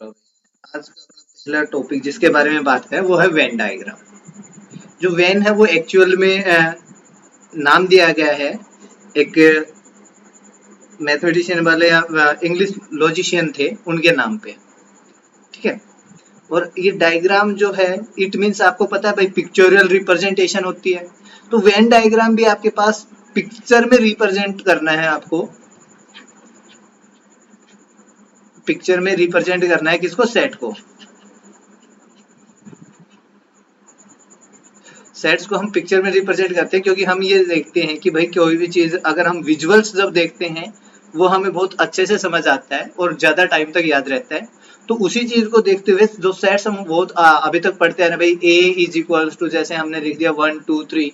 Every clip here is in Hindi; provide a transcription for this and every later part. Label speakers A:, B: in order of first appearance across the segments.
A: आज का अपना पहला टॉपिक जिसके बारे में बात करें वो है वेन डायग्राम। जो वेन है वो एक्चुअल में नाम दिया गया है एक मैथमेटिशियन वाले या इंग्लिश लॉजिशियन थे उनके नाम पे, ठीक है। और ये डायग्राम जो है इट मीन्स आपको पता है भाई पिक्चोरियल रिप्रेजेंटेशन होती है, तो वेन डायग्राम भी आपके पास पिक्चर में रिप्रेजेंट करना है आपको, पिक्चर में रिप्रेजेंट करना है किसको, सेट को। सेट्स को हम पिक्चर में रिप्रेजेंट करते हैं क्योंकि हम ये देखते हैं कि भाई कोई भी चीज अगर हम विजुअल्स जब देखते हैं वो हमें बहुत अच्छे से समझ आता है और ज्यादा टाइम तक याद रहता है। तो उसी चीज को देखते हुए जो सेट्स हम बहुत अभी तक पढ़ते हैं ना भाई, ए इज इक्वल्स टू, जैसे हमने लिख दिया 1 2 3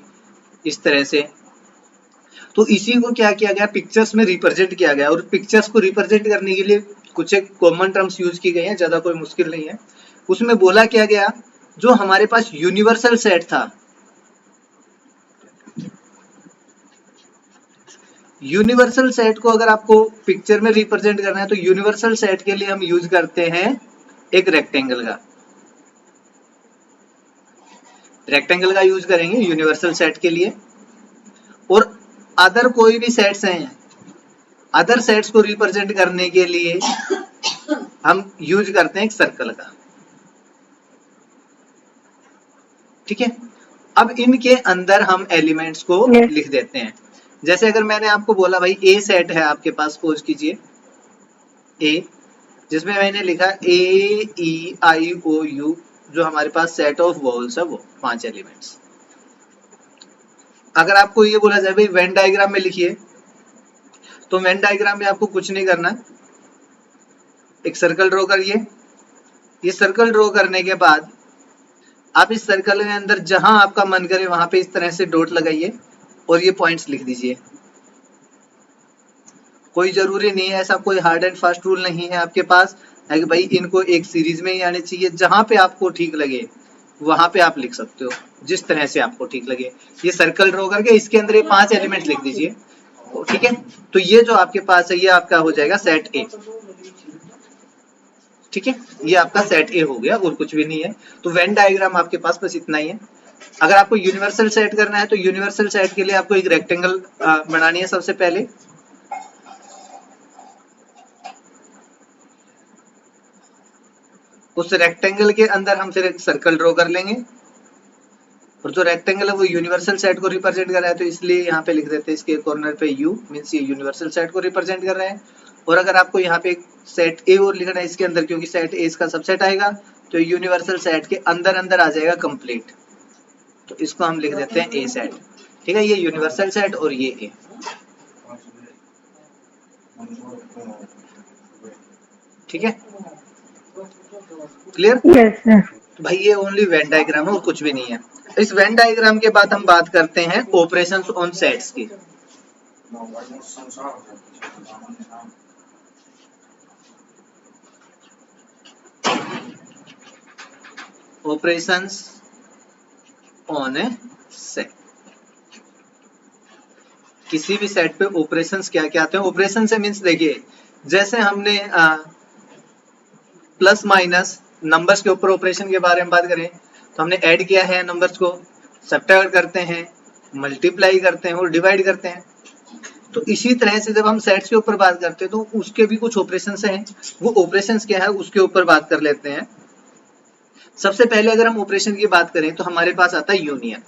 A: इस तरह से, तो इसी को क्या किया गया, पिक्चर्स में रिप्रेजेंट किया गया। और पिक्चर्स को रिप्रेजेंट करने के लिए कुछ एक कॉमन टर्म्स यूज की गई हैं, ज्यादा कोई मुश्किल नहीं है। उसमें बोला क्या गया, जो हमारे पास यूनिवर्सल सेट था, यूनिवर्सल सेट को अगर आपको पिक्चर में रिप्रेजेंट करना है तो यूनिवर्सल सेट के लिए हम यूज करते हैं एक रेक्टेंगल का, रेक्टेंगल का यूज करेंगे यूनिवर्सल सेट के लिए। और अदर कोई भी सेट्स हैं, अदर सेट्स को रिप्रेजेंट करने के लिए हम यूज करते हैं एक सर्कल का, ठीक है। अब इनके अंदर हम एलिमेंट्स को लिख देते हैं। जैसे अगर मैंने आपको बोला भाई ए सेट है आपके पास, सपोज कीजिए ए, जिसमें मैंने लिखा ए ई आई ओ यू, जो हमारे पास सेट ऑफ वॉल्स है वो 5 एलिमेंट्स। अगर आपको ये बोला जाए भाई वेन डायग्राम में लिखिए, तो वेन डायग्राम में आपको कुछ नहीं करना, एक सर्कल ड्रॉ करिए। ये सर्कल ड्रॉ करने के बाद आप इस सर्कल के अंदर जहां आपका मन करे वहां पे इस तरह से डॉट लगाइए और ये पॉइंट्स लिख दीजिए। कोई जरूरी नहीं है, ऐसा कोई हार्ड एंड फास्ट रूल नहीं है आपके पास है कि भाई इनको एक सीरीज में ही आने चाहिए। जहां पे आपको ठीक लगे वहां पे आप लिख सकते हो, जिस तरह से आपको ठीक लगे। ये सर्कल ड्रॉ करके इसके अंदर ये 5 एलिमेंट लिख दीजिए, ठीक है। तो ये जो आपके पास है ये आपका हो जाएगा सेट ए, ठीक है। ये आपका सेट ए हो गया और कुछ भी नहीं है। तो वेन डायग्राम आपके पास बस इतना ही है। अगर आपको यूनिवर्सल सेट करना है तो यूनिवर्सल सेट के लिए आपको एक रेक्टेंगल बनानी है सबसे पहले। उस रेक्टेंगल के अंदर हम फिर एक सर्कल ड्रॉ कर लेंगे, और जो रेक्टेंगल है वो यूनिवर्सल सेट को रिप्रेजेंट कर रहा है, तो इसलिए यहाँ पे लिख देते हैं इसके कॉर्नर पे यू, मीन्स ये यूनिवर्सल सेट को रिप्रेजेंट कर रहा है। और अगर आपको यहाँ पे सेट ए और लिखना है इसके अंदर, क्योंकि सेट ए इसका सबसेट आएगा, तो यूनिवर्सल सेट के अंदर अंदर आ जाएगा कंप्लीट, तो इसको हम लिख देते हैं ए सेट, ठीक है। ये यूनिवर्सल सेट और ये ए, ठीक है, क्लियर। तो भाई ये ओनली वेन डायग्राम है और कुछ भी नहीं है। इस वेन डायग्राम के बाद हम बात करते हैं ऑपरेशंस ऑन सेट्स की। ऑपरेशंस ऑन ए सेट, किसी भी सेट पे ऑपरेशंस क्या क्या आते हैं। ऑपरेशन से मीन्स देखिए, जैसे हमने प्लस माइनस नंबर्स के ऊपर ऑपरेशन के बारे में बात करें, तो हमने ऐड किया है नंबर्स को, सब्ट्रैक्ट करते हैं, मल्टीप्लाई करते हैं और डिवाइड करते हैं। तो इसी तरह से जब हम सेट्स के ऊपर बात करते हैं तो उसके भी कुछ ऑपरेशंस हैं। वो ऑपरेशंस क्या है उसके ऊपर बात कर लेते हैं। सबसे पहले अगर हम ऑपरेशन की बात करें तो हमारे पास आता है यूनियन।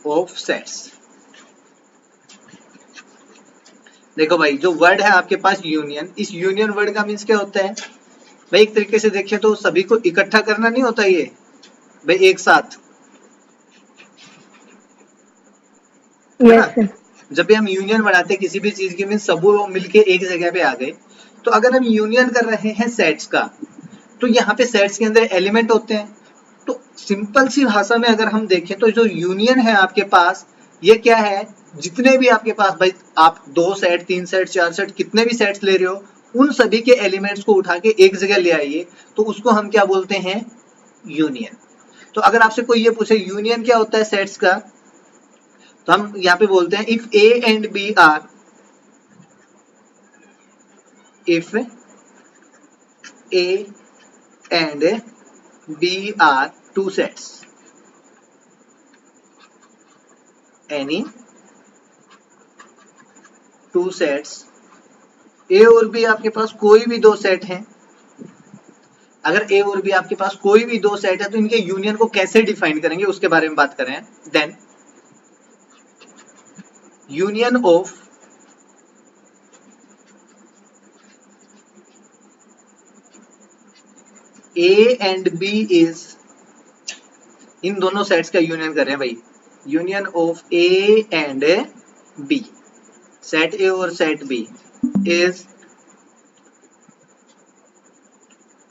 A: ऑफ सेट्स, देखो भाई जो वर्ड है आपके पास यूनियन, इस यूनियन वर्ड का मीन्स क्या होता है भाई, एक तरीके से देखिए तो सभी को इकट्ठा करना नहीं होता ये भाई, एक साथ, yes, जब भी हम यूनियन बनाते हैं किसी भी चीज की, मीन्स सब वो मिलके एक जगह पे आ गए। तो अगर हम यूनियन कर रहे हैं सेट्स का, तो यहाँ पे सेट्स के अंदर एलिमेंट होते हैं। तो सिंपल सी भाषा में अगर हम देखें तो जो यूनियन है आपके पास, ये क्या है, जितने भी आपके पास भाई आप 2 सेट 3 सेट 4 सेट कितने भी सेट्स ले रहे हो, उन सभी के एलिमेंट्स को उठा के एक जगह ले आइए, तो उसको हम क्या बोलते हैं, यूनियन। तो अगर आपसे कोई ये पूछे यूनियन क्या होता है सेट्स का, तो हम यहाँ पे बोलते हैं if A and B are, if A and B are two sets, any two sets, A और बी आपके पास कोई भी दो सेट हैं, अगर ए और बी आपके पास कोई भी दो सेट है तो इनके यूनियन को कैसे डिफाइन करेंगे उसके बारे में बात कर रहे हैं। Then union of A and B is, इन दोनों सेट्स का यूनियन कर रहे हैं भाई, union of A and B, set A और set B is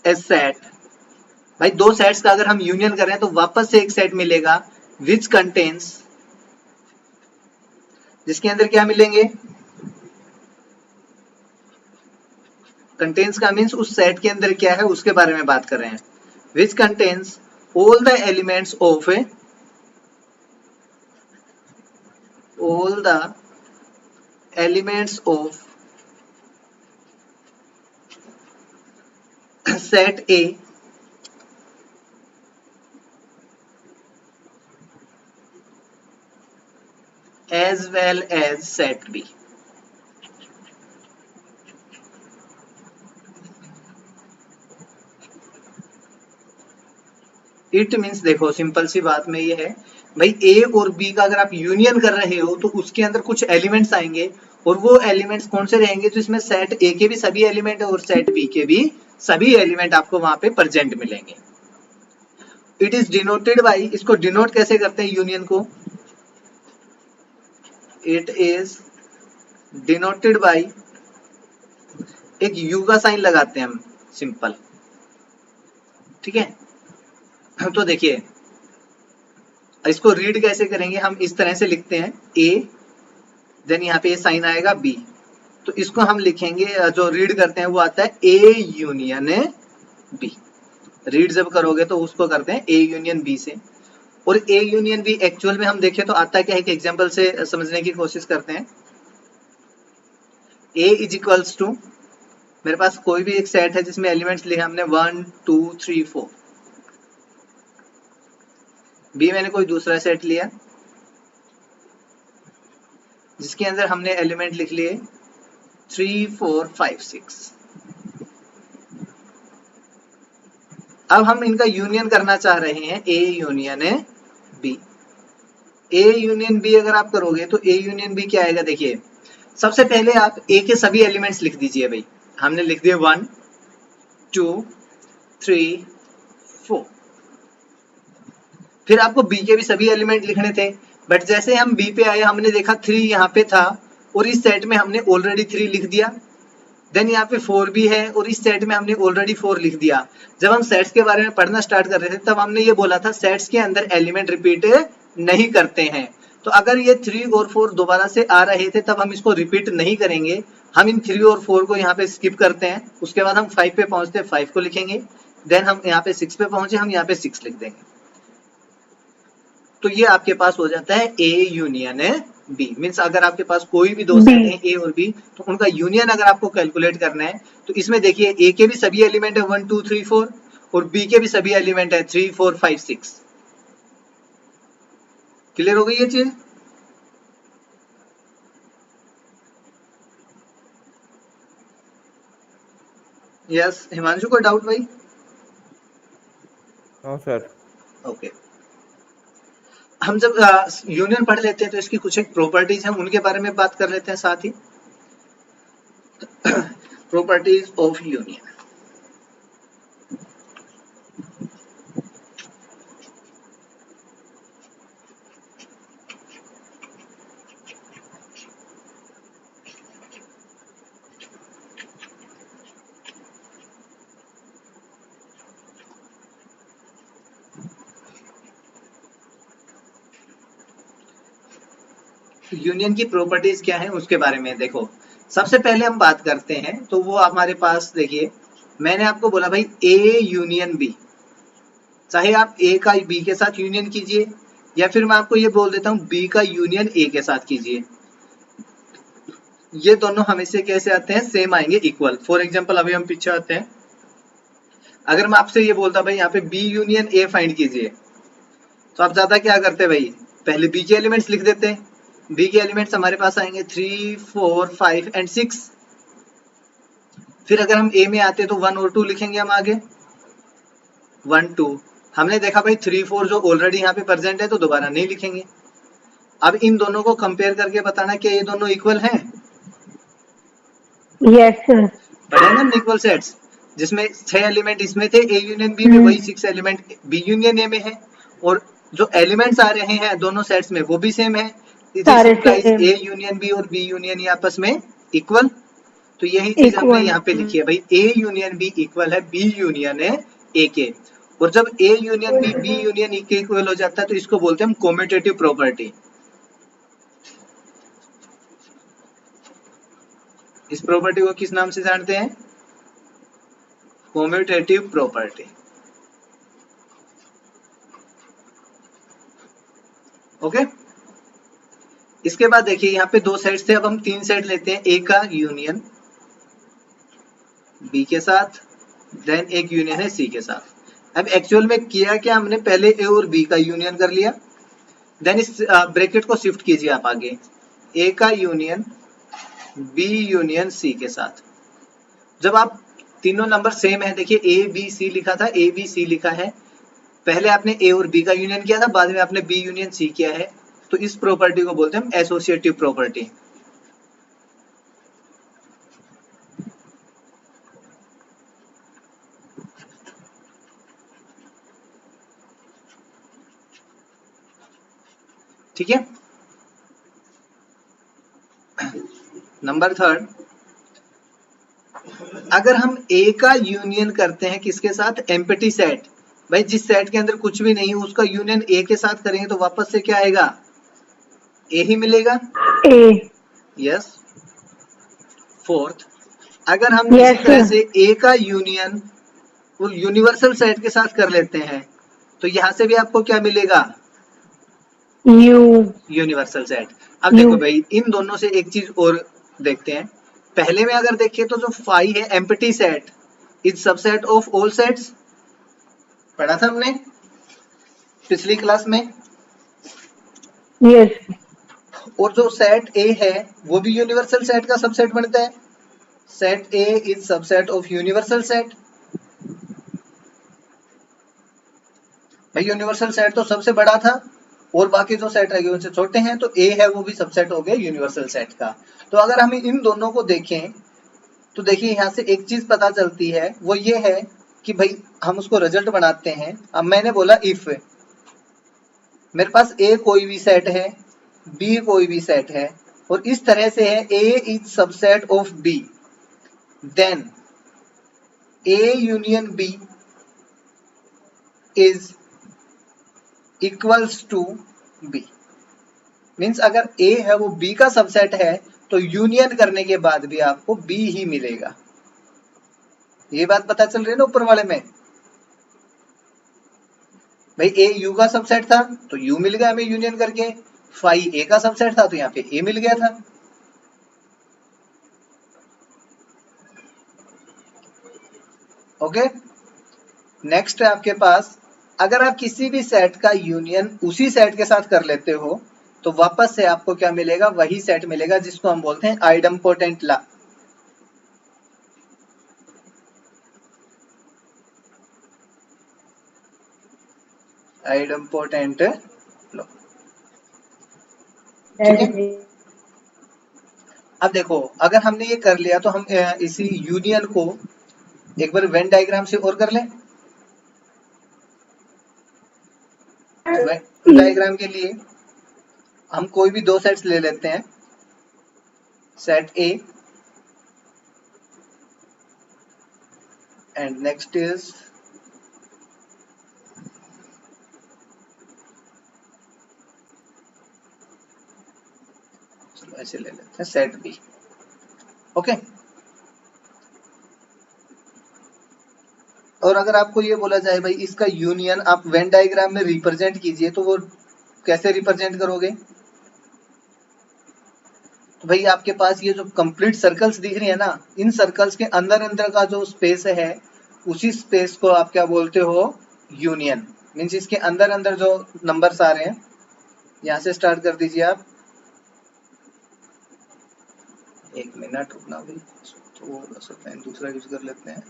A: a set. भाई दो सेट्स का अगर हम यूनियन कर रहे हैं तो वापस से एक सेट मिलेगा विच कंटेन्स, जिसके अंदर क्या मिलेंगे, कंटेन्स का मीन्स उस सेट के अंदर क्या है उसके बारे में बात कर रहे हैं। Which contains all the elements of all the elements of set A as well as set B। It means देखो सिंपल सी बात में ये है भाई, ए और बी का अगर आप यूनियन कर रहे हो तो उसके अंदर कुछ एलिमेंट्स आएंगे और वो एलिमेंट्स कौन से रहेंगे, तो इसमें सेट ए के भी सभी एलिमेंट और सेट बी के भी सभी एलिमेंट आपको वहां पे प्रेजेंट मिलेंगे। इट इज डिनोटेड बाई, इसको डिनोट कैसे करते हैं यूनियन को, इट इज डिनोटेड बाई, एक यू का साइन लगाते हैं हम सिंपल, ठीक है। तो देखिए इसको रीड कैसे करेंगे, हम इस तरह से लिखते हैं ए, देन यहाँ पे साइन आएगा बी, तो इसको हम लिखेंगे, जो रीड करते हैं वो आता है ए यूनियन बी। रीड जब करोगे तो उसको करते हैं ए यूनियन बी से, और ए यूनियन बी एक्चुअल में हम देखें तो आता क्या है कि एग्जांपल से समझने की कोशिश करते हैं। ए इज इक्वल्स टू, मेरे पास कोई भी एक सेट है जिसमें एलिमेंट्स लिखे हमने 1 2 3 4, बी मैंने कोई दूसरा सेट लिया जिसके अंदर हमने एलिमेंट लिख लिए 3 4 5 6। अब हम इनका यूनियन करना चाह रहे हैं A union B. A union B अगर आप करोगे तो ए यूनियन बी क्या आएगा, देखिए सबसे पहले आप ए के सभी एलिमेंट्स लिख दीजिए भाई, हमने लिख दिए 1 2 3 4, फिर आपको बी के भी सभी एलिमेंट लिखने थे, बट जैसे हम बी पे आए हमने देखा 3 यहाँ पे था और इस सेट में हमने ऑलरेडी 3 लिख दिया, देन यहाँ पे 4 भी है और इस सेट में हमने ऑलरेडी 4 लिख दिया। जब हम सेट्स के बारे में पढ़ना स्टार्ट कर रहे थे तब हमने ये बोला था सेट्स के अंदर एलिमेंट रिपीट नहीं करते हैं, तो अगर ये 3 और 4 दोबारा से आ रहे थे तब हम इसको रिपीट नहीं करेंगे, हम इन 3 और 4 को यहाँ पे स्किप करते हैं, उसके बाद हम 5 पे पहुंचते हैं 5 को लिखेंगे, देन हम यहाँ पे 6 पे पहुंचे हम यहाँ पे 6 लिख देंगे, तो ये आपके पास हो जाता है ए यूनियन बी। मीन्स अगर आपके पास कोई भी दो सेट है ए और बी तो उनका यूनियन अगर आपको कैलकुलेट करना है तो इसमें देखिए ए के भी सभी एलिमेंट है 1 2 3 4 और बी के भी सभी एलिमेंट है 3 4 5 6। क्लियर हो गई ये चीज? यस हिमांशु, कोई डाउट भाई?
B: No sir.
A: ओके, हम जब यूनियन पढ़ लेते हैं तो इसकी कुछ एक प्रॉपर्टीज हैं उनके बारे में बात कर लेते हैं साथ ही। प्रॉपर्टीज ऑफ यूनियन, यूनियन की प्रॉपर्टीज क्या है उसके बारे में देखो। सबसे पहले हम बात करते हैं तो वो हमारे पास देखिए, मैंने आपको बोला भाई ए यूनियन बी, चाहे आप ए का बी के साथ यूनियन कीजिए या फिर मैं आपको ये बोल देता हूँ बी का यूनियन ए के साथ कीजिए, ये दोनों हमेशा कैसे आते हैं, सेम आएंगे, इक्वल। फॉर एग्जाम्पल अभी हम पीछे आते हैं, अगर मैं आपसे ये बोलता भाई यहाँ पे बी यूनियन ए फाइंड कीजिए, तो आप ज्यादा क्या करते भाई, पहले बी के एलिमेंट्स लिख देते हैं। बी के एलिमेंट्स हमारे पास आएंगे 3, 4, 5 एंड 6। फिर अगर हम ए में आते तो 1 और 2 लिखेंगे हम आगे, 1, 2। हमने देखा भाई 3, 4 जो ऑलरेडी यहाँ पे प्रेजेंट है तो दोबारा नहीं लिखेंगे। अब इन दोनों को कंपेयर करके बताना कि ये दोनों इक्वल हैं।
B: Yes sir.
A: पढ़े ना इक्वल सेट्स, जिसमें 6 एलिमेंट इसमें थे ए यूनियन बी में, वही 6 एलिमेंट बी यूनियन ए में है, और जो एलिमेंट्स आ रहे हैं दोनों सेट्स में वो भी सेम है। दिस
B: सारे
A: implies
B: same.
A: A union B और बी यूनियन आपस में इक्वल। तो यही चीज हमने
B: इक्वल।
A: यहाँ पे लिखी है भाई, ए यूनियन बी इक्वल है बी यूनियन है ए के। और जब A union B union A के इक्वल हो जाता है तो इसको बोलते हैं हम कम्यूटेटिव प्रॉपर्टी। इस प्रॉपर्टी को किस नाम से जानते हैं, कम्यूटेटिव प्रॉपर्टी। ओके, इसके बाद देखिए यहाँ पे 2 सेट्स थे, अब हम 3 सेट लेते हैं, ए का यूनियन बी के साथ, देन एक यूनियन है सी के साथ। अब एक्चुअल में किया क्या हमने, पहले ए और बी का यूनियन कर लिया, देन इस ब्रैकेट को शिफ्ट कीजिए आप आगे, ए का यूनियन बी यूनियन सी के साथ। जब आप तीनों नंबर सेम है, देखिए ए बी सी लिखा था, ए बी सी लिखा है, पहले आपने ए और बी का यूनियन किया था, बाद में आपने बी यूनियन सी किया है, तो इस प्रॉपर्टी को बोलते हैं हम एसोसिएटिव प्रॉपर्टी। ठीक है, नंबर 3, अगर हम ए का यूनियन करते हैं किसके साथ, एम्प्टी सेट, भाई जिस सेट के अंदर कुछ भी नहीं है उसका यूनियन ए के साथ करेंगे तो वापस से क्या आएगा, ए ही मिलेगा।
B: ए।
A: यस। 4, अगर हम इसी
B: यस
A: तरह
B: सर।
A: से ए का यूनियन वो यूनिवर्सल सेट के साथ कर लेते हैं तो यहां से भी आपको क्या मिलेगा,
B: यू।
A: Universal set. अब देखो भाई इन दोनों से एक चीज और देखते हैं, पहले में अगर देखें तो जो फाई है empty set is subset of all sets, पढ़ा था हमने पिछली क्लास में।
B: यस।
A: और जो सेट ए है वो भी यूनिवर्सल सेट का सबसेट बनता है, set A is subset of universal set. भाई यूनिवर्सल सेट तो सबसे बड़ा था और बाकी जो सेट रह गए उनसे छोटे हैं, तो ए है वो भी सबसेट हो गया यूनिवर्सल सेट का। तो अगर हम इन दोनों को देखें तो देखिए यहाँ से एक चीज पता चलती है, वो ये है कि भाई हम उसको रिजल्ट बनाते हैं। अब मैंने बोला इफ मेरे पास ए कोई भी सेट है, बी कोई भी सेट है, और इस तरह से है A is subset of B, then A union B is equals to B. Means अगर ए है वो बी का सबसेट है तो यूनियन करने के बाद भी आपको बी ही मिलेगा। ये बात पता चल रही है ना ऊपर वाले में, भाई ए यू का सबसेट था तो यू मिल गया हमें यूनियन करके, फाई ए का सबसेट था तो यहाँ पे ए मिल गया था। ओके, नेक्स्ट है आपके पास, अगर आप किसी भी सेट का यूनियन उसी सेट के साथ कर लेते हो तो वापस से आपको क्या मिलेगा, वही सेट मिलेगा जिसको हम बोलते हैं आइडम्पोटेंट लॉ। आइडम्पोटेंट लॉ, ठीक है। अब देखो अगर हमने ये कर लिया तो हम इसी यूनियन को एक बार वेन डायग्राम से और कर लें। वेन डायग्राम के लिए हम कोई भी 2 सेट्स ले लेते हैं, set A and next is ऐसे ले लेते हैं सेट बी। ओके, और अगर आपको ये बोला जाए भाई इसका यूनियन आप वेन डायग्राम में रिप्रेजेंट कीजिए तो वो कैसे रिप्रेजेंट करोगे? तो भाई आपके पास ये जो कंप्लीट सर्कल्स दिख रही है ना, इन सर्कल्स के अंदर अंदर का जो स्पेस है उसी स्पेस को आप क्या बोलते हो? यूनियन। मीन्स इसके अंदर अंदर जो नंबर्स आ रहे हैं, यहां से स्टार्ट कर दीजिए आप। एक मिनट रुकना भाई, थोड़ा सा पेन दूसरा यूज कर लेते हैं।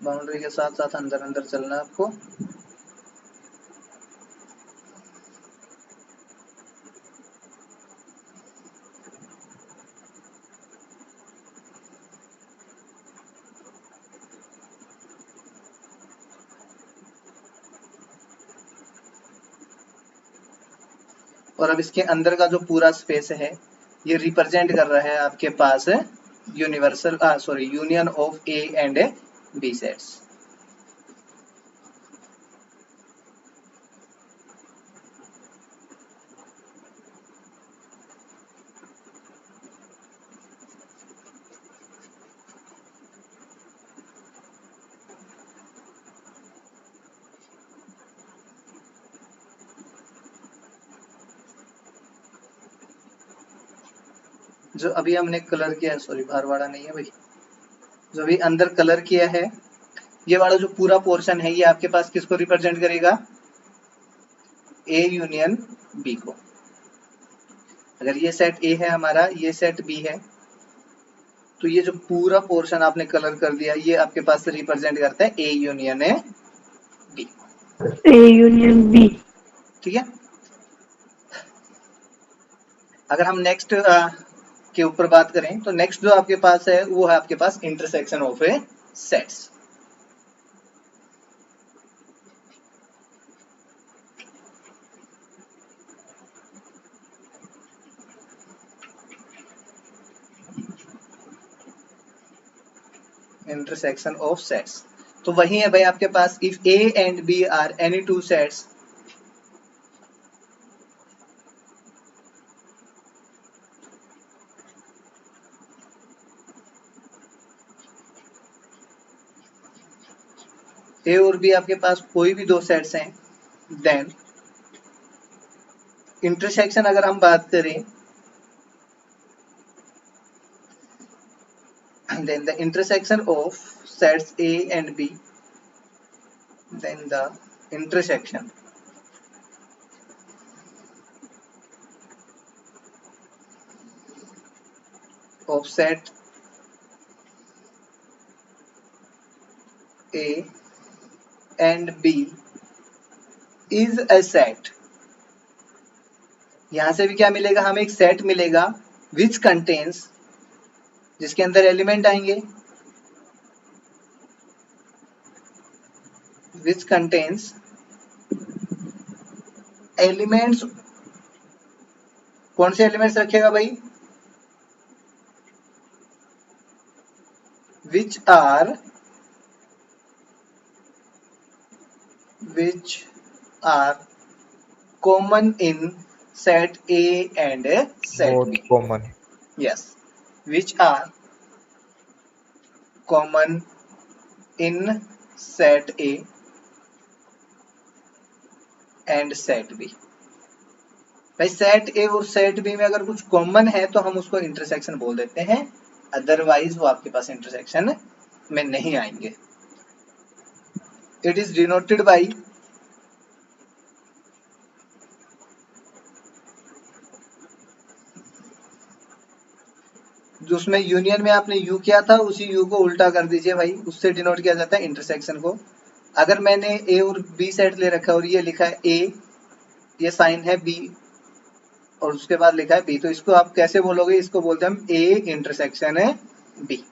A: बाउंड्री के साथ साथ अंदर अंदर चलना है आपको। और अब इसके अंदर का जो पूरा स्पेस है ये रिप्रेजेंट कर रहा है आपके पास universal sorry union of A and B sets. जो अभी हमने कलर किया है, सॉरी भारवाड़ा नहीं है भाई, जो अभी अंदर कलर किया है ये वाला जो पूरा पोर्शन है ये आपके पास किसको रिप्रेजेंट करेगा? ए यूनियन बी को। अगर ये सेट ए है हमारा, ये सेट बी है, तो ये जो पूरा पोर्शन आपने कलर कर दिया ये आपके पास रिप्रेजेंट करता है A union B.
B: A union B.
A: ठीक है। अगर हम नेक्स्ट के ऊपर बात करें तो नेक्स्ट जो आपके पास है वो है आपके पास intersection of A sets. Intersection of sets तो वही है भाई आपके पास, if A and B are any two sets A और बी आपके पास कोई भी दो सेट्स हैं, देन इंटरसेक्शन अगर हम बात करें, then the intersection of sets A and B, then the intersection of set A and B is a set। यहां से भी क्या मिलेगा? हमें एक सेट मिलेगा which contains, जिसके अंदर एलिमेंट आएंगे, which contains एलिमेंट्स। कौन से एलिमेंट्स रखेगा भाई? which are common in set A and set
C: Both
A: B।
C: common.
A: Yes, which are common in set A and set B। भाई सेट ए और सेट बी में अगर कुछ कॉमन है तो हम उसको इंटरसेक्शन बोल देते हैं, अदरवाइज वो आपके पास इंटरसेक्शन में नहीं आएंगे। इट इज डिनोटेड बाई जो उसमें यूनियन में आपने यू किया था उसी यू को उल्टा कर दीजिए भाई, उससे डिनोट किया जाता है इंटरसेक्शन को। अगर मैंने ए और बी सेट ले रखा है और ये लिखा है ए, ये साइन है बी और उसके बाद लिखा है बी, तो इसको आप कैसे बोलोगे? इसको बोलते हैं हम ए इंटरसेक्शन है बी।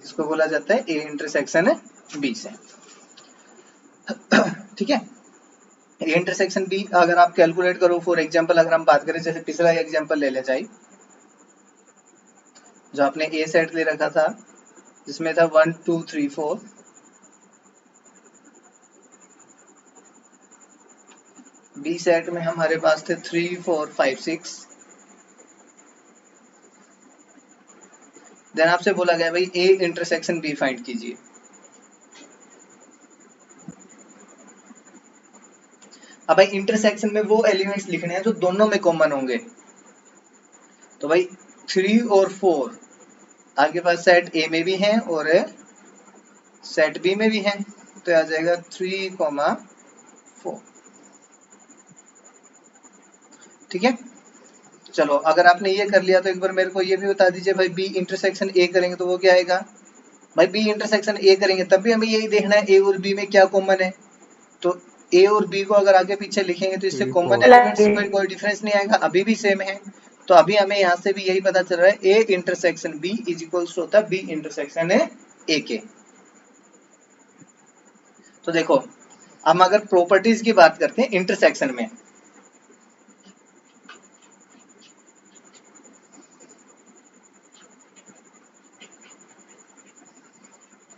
A: इसको बोला जाता है ए इंटरसेक्शन बी से। ठीक है। ए इंटरसेक्शन बी अगर आप कैलकुलेट करो, फॉर एग्जांपल अगर हम बात करें, जैसे पिछला एग्जांपल ले ले जाए जो आपने ए सेट ले रखा था जिसमें था 1 2 3 4, बी सेट में हमारे पास थे 3 4 5 6। देन आपसे बोला गया भाई ए इंटरसेक्शन बी फाइंड कीजिए। अब भाई इंटरसेक्शन में वो एलिमेंट्स लिखने हैं जो दोनों में कॉमन होंगे। तो भाई 3 और 4 आपके पास सेट ए में भी हैं और सेट बी में भी हैं, तो आ जाएगा 3,4। ठीक है, चलो अगर आपने ये कर लिया तो एक बार मेरे को ये भी बता दीजिए भाई बी इंटरसेक्शन ए करेंगे तो वो क्या आएगा। भाई बी इंटरसेक्शन ए करेंगे तब भी हमें यही देखना है ए और बी में क्या कॉमन है। तो ए और बी को अगर आगे पीछे लिखेंगे तो इससे कॉमन एलिमेंट्स में कोई डिफरेंस नहीं आएगा, अभी भी सेम है। तो अभी हमें यहाँ से भी यही पता चल रहा है A intersection B is equals होता है बी इंटरसेक्शन ए के। तो देखो हम अगर प्रॉपर्टीज की बात करते हैं इंटरसेक्शन में,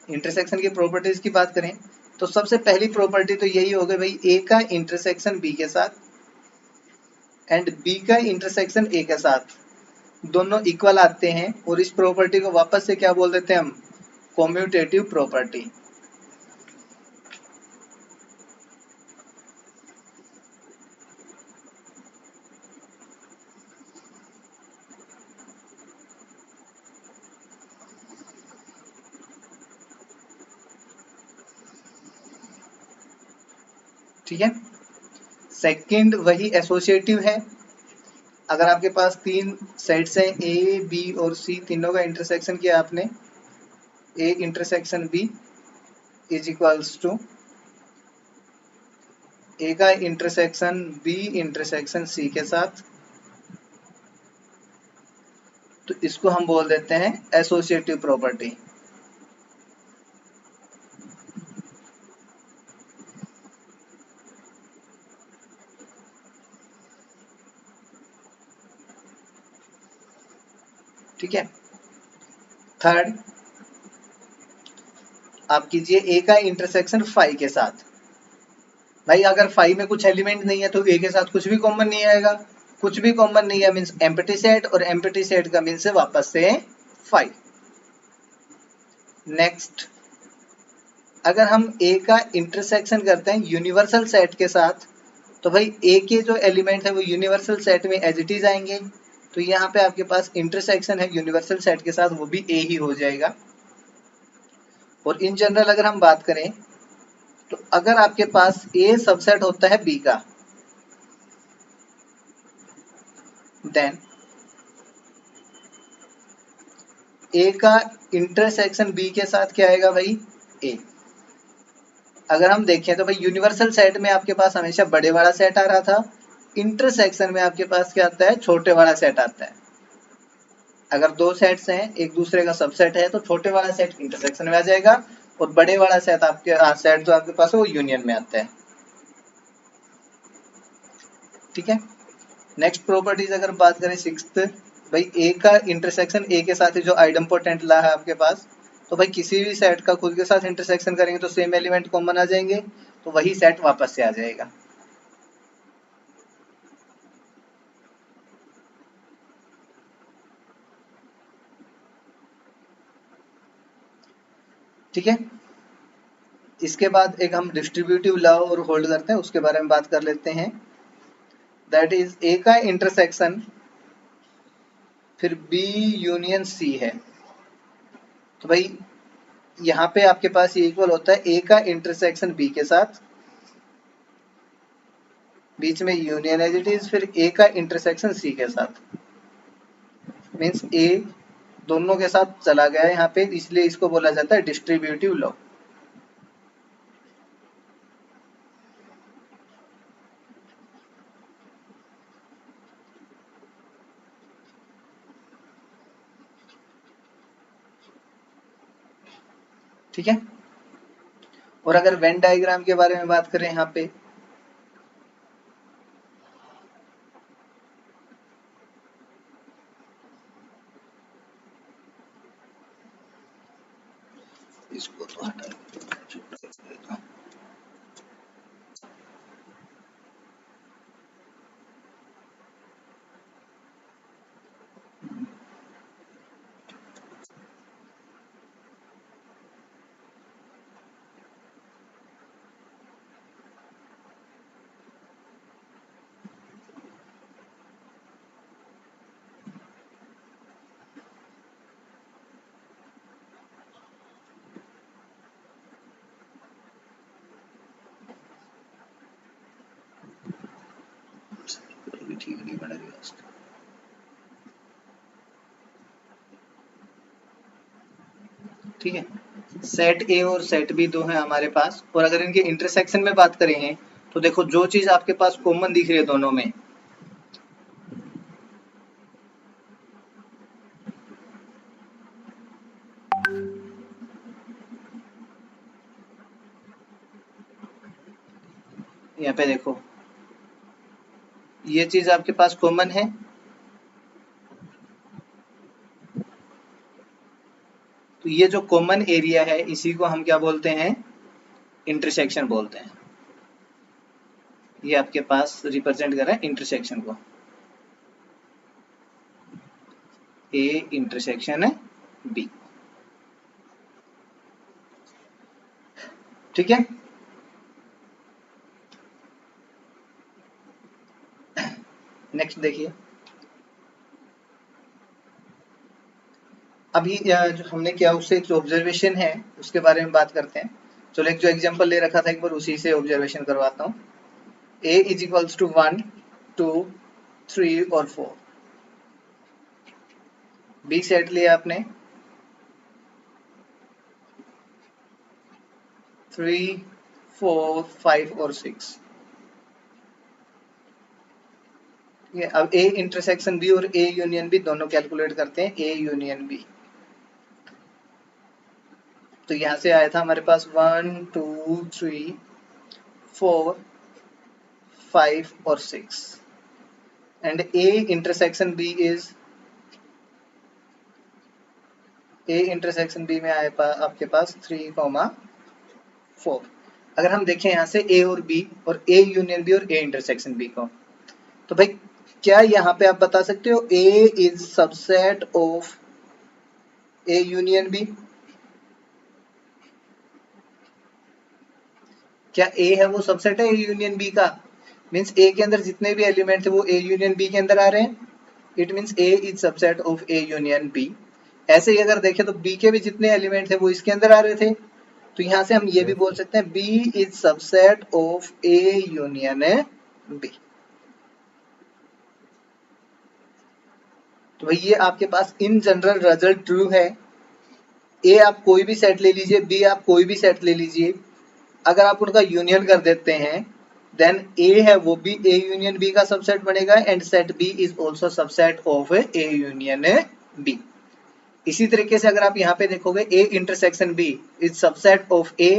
A: इंटरसेक्शन की प्रॉपर्टीज की बात करें तो सबसे पहली प्रॉपर्टी तो यही हो गई भाई ए का इंटरसेक्शन बी के साथ एंड बी का इंटरसेक्शन ए के साथ दोनों इक्वल आते हैं, और इस प्रॉपर्टी को वापस से क्या बोल देते हैं हम, कॉम्यूटेटिव प्रॉपर्टी। ठीक है, सेकंड वही एसोसिएटिव है। अगर आपके पास तीन सेट्स हैं ए बी और सी, तीनों का इंटरसेक्शन किया आपने, A intersection B is equals to A का इंटरसेक्शन बी इंटरसेक्शन सी के साथ, तो इसको हम बोल देते हैं एसोसिएटिव प्रॉपर्टी। ठीक है, थर्ड आप कीजिए ए का इंटरसेक्शन फाई के साथ। भाई अगर फाई में कुछ एलिमेंट नहीं है तो ए के साथ कुछ भी कॉमन नहीं आएगा, कुछ भी कॉमन नहीं है मीन्स एम्प्टी सेट, और एम्प्टी सेट का मीन्स है वापस से फाई। नेक्स्ट अगर हम ए का इंटरसेक्शन करते हैं यूनिवर्सल सेट के साथ, तो भाई ए के जो एलिमेंट है वो यूनिवर्सल सेट में एज इट इज आएंगे, तो यहाँ पे आपके पास इंटरसेक्शन है यूनिवर्सल सेट के साथ, वो भी ए ही हो जाएगा। और इन जनरल अगर हम बात करें तो अगर आपके पास ए सबसेट होता है बी का, देन ए का इंटरसेक्शन बी के साथ क्या आएगा भाई, ए। अगर हम देखें तो भाई यूनिवर्सल सेट में आपके पास हमेशा बड़े वाला सेट आ रहा था, इंटरसेक्शन में आपके पास क्या आता है, छोटे वाला सेट आता है। अगर दो सेट्स हैं एक दूसरे का सबसेट है तो छोटे वाला सेट इंटरसेक्शन में आ जाएगा, और बड़े वाला सेट आपके सेट जो आपके पास है वो यूनियन में आता है। ठीक है, नेक्स्ट प्रॉपर्टीज अगर बात करें सिक्स्थ, भाई ए का इंटरसेक्शन ए के साथ जो आइडम्पोटेंट ला है आपके पास, तो भाई किसी भी सेट का खुद के साथ इंटरसेक्शन करेंगे तो सेम एलिमेंट कॉमन आ जाएंगे, तो वही सेट वापस से आ जाएगा। ठीक है, इसके बाद एक हम डिस्ट्रीब्यूटिव लॉ और होल्ड करते हैं उसके बारे में बात कर लेते हैं। दैट इज ए का इंटरसेक्शन फिर बी यूनियन सी है, तो भाई यहाँ पे आपके पास ये इक्वल होता है ए का इंटरसेक्शन बी के साथ, बीच में यूनियन एज इट इज, फिर ए का इंटरसेक्शन सी के साथ, मीन्स ए दोनों के साथ चला गया है यहाँ पे, इसलिए इसको बोला जाता है डिस्ट्रीब्यूटिव लॉ। ठीक है, और अगर वेन डायग्राम के बारे में बात करें यहाँ पे, इसको तो हटा ठीक है। ठीक है, सेट ए और सेट बी दो हैं हमारे पास, और अगर इनके इंटरसेक्शन में बात करें तो देखो जो चीज आपके पास कॉमन दिख रही है दोनों में, यहाँ पे देखो ये चीज आपके पास कॉमन है, तो ये जो कॉमन एरिया है इसी को हम क्या बोलते हैं, इंटरसेक्शन बोलते हैं। ये आपके पास रिप्रेजेंट कर रहा है इंटरसेक्शन को, ए इंटरसेक्शन है बी। ठीक है, नेक्स्ट देखिए, अभी जो हमने किया उससे एक जो ऑब्जर्वेशन है उसके बारे में बात करते हैं। चलो एक जो एग्जांपल ले रखा था एक बार उसी से ऑब्जर्वेशन करवाता हूँ। a इज इक्वल्स टू 1 2 3 और 4, b सेट लिया आपने 3 4 5 और 6। ठीक है, अब a इंटरसेक्शन b और a यूनियन b दोनों कैलकुलेट करते हैं, a यूनियन b। तो यहां से आया था हमारे पास 1 2 3 4 5 और 6, and a intersection b is, a intersection b में आए आपके पास 3,4। अगर हम देखें यहाँ से a और b और a यूनियन b और a इंटरसेक्शन b को, तो भाई क्या यहाँ पे आप बता सकते हो a is subset of a union b? क्या a है वो सबसेट है a यूनियन b का? मीन्स a के अंदर जितने भी एलिमेंट थे वो a यूनियन b के अंदर आ रहे हैं, it means a is subset of a union b। ऐसे ही अगर देखें तो b के भी जितने एलिमेंट थे वो इसके अंदर आ रहे थे, तो यहाँ से हम ये भी बोल सकते हैं b is subset of a union b। तो भाई ये आपके पास इन जनरल रिजल्ट ट्रू है। ए आप कोई भी सेट ले लीजिए, बी आप कोई भी सेट ले लीजिए, अगर आप उनका यूनियन कर देते हैं देन ए है वो भी ए यूनियन बी का सबसेट बनेगा, and set B is also subset of A union B. इसी तरीके से अगर आप यहाँ पे देखोगे A intersection B is subset of A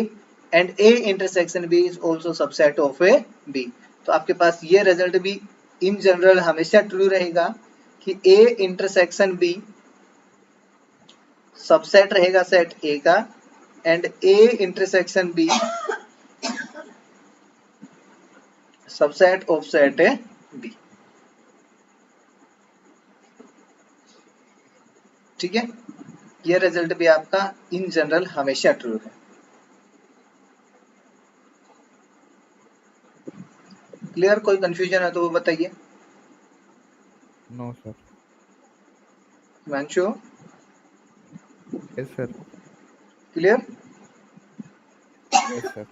A: and A intersection B is also subset of A B. तो आपके पास ये रिजल्ट भी इन जनरल हमेशा ट्रू रहेगा कि ए इंटरसेक्शन बी सबसेट रहेगा सेट ए का, and A intersection B subset of set B. ठीक है, ये रिजल्ट भी आपका इन जनरल हमेशा ट्रू है। क्लियर? कोई कंफ्यूजन है तो वो बताइए।
C: No sir.
A: Himanshu?
C: Yes sir.
A: Clear?
C: Yes sir.